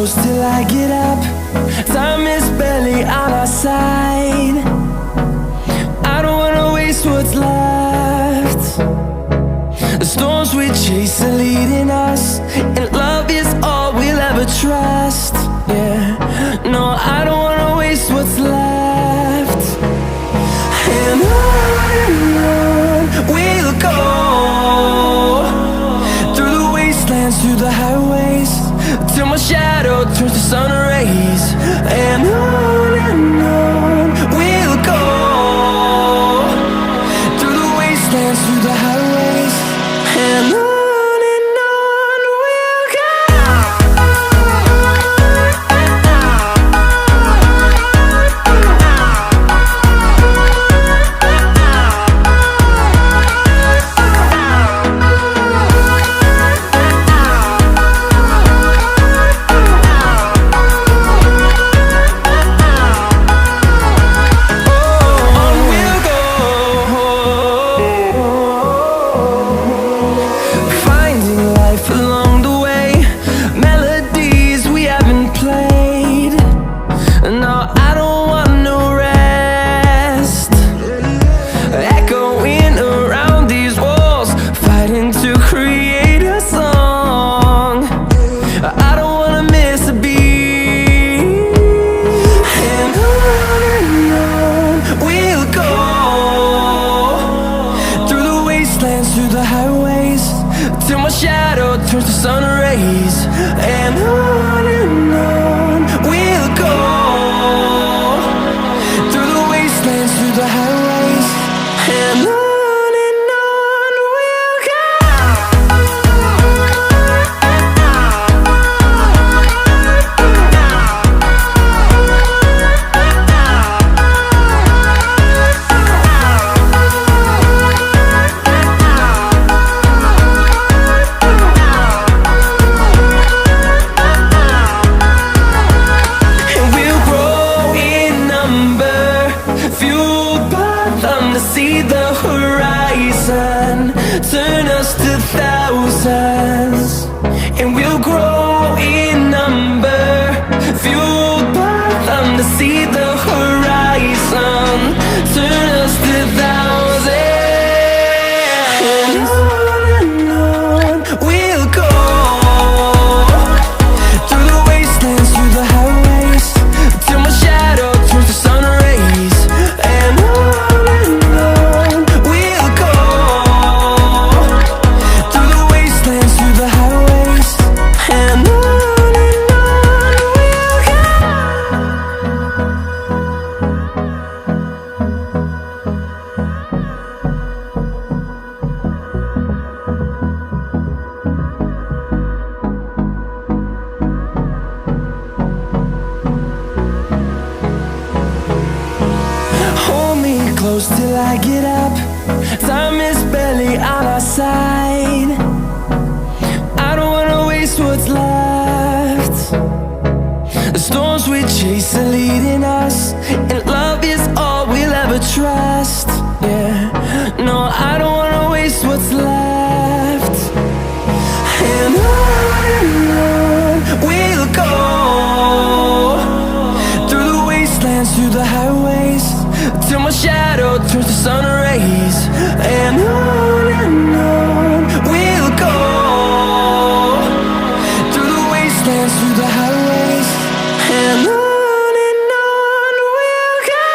close till I get up. Time is barely on our side. I don't wanna waste what's left. The storms we chase are leading us, and love is all we'll ever trust. Yeah, no, I don't wanna waste what's left. And on we'll go, through the wastelands, through the highways, till my shadow turns to sun rays. And on we'll go, through the wastelands, through the highways, and on we'll go. Through the highways, till my shadow turns to sun rays. And on we'll go, through the wastelands, through the highways, and on we'll go. See the horizon turn us to thousands, and we'll grow in number, fueled by them. To see the horizon turn us to thousands, and on we'll go, through the wastelands, through the highways, till my shadow turns to sun rays. And close till I get up. Time is barely on our side. I don't wanna waste what's left. The storms we chase are leading us, and love is all we'll ever trust. Yeah, no, I don't wanna waste what's left. And on we'll go, through the wastelands, through the highways, till my shadow turns to sun rays. And on we'll go, through the wastelands, through the highways, and on we'll go.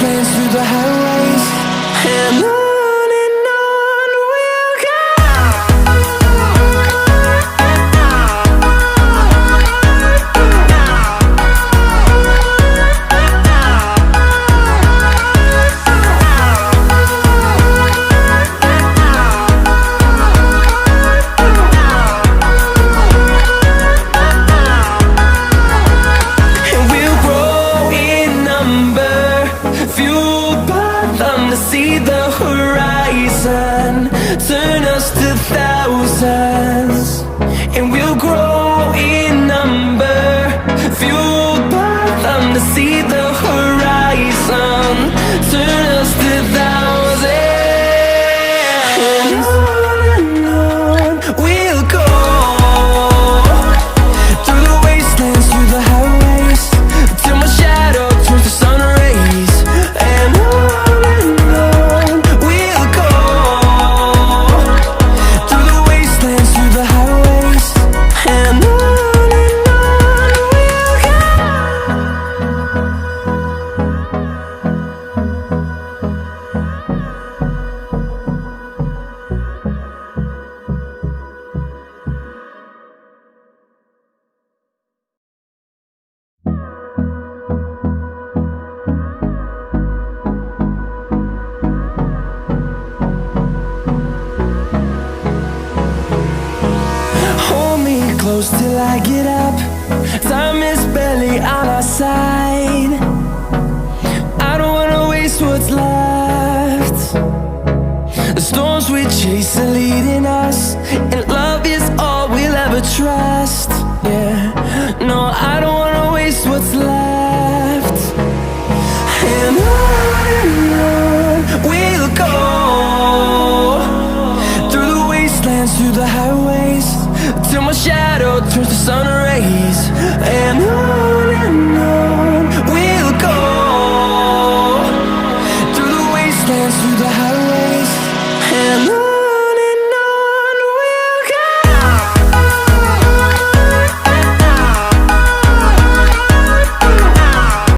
wastelands, through the highways, and on we'll go. See the horizon, turn us to thousands, and we'll grow in number, fueled by them to see the horizon, turn us to thousands, and on we'll go, through the wastelands, through the highways, till my shadow turns to sun rays, and on close till I get up. Time is barely on our side. I don't wanna waste what's left. The storms we chase are leading us, and love is all we'll ever trust. Yeah, no, I don't wanna waste what's left. And on we'll go, through the wastelands, through the highways, till my shadow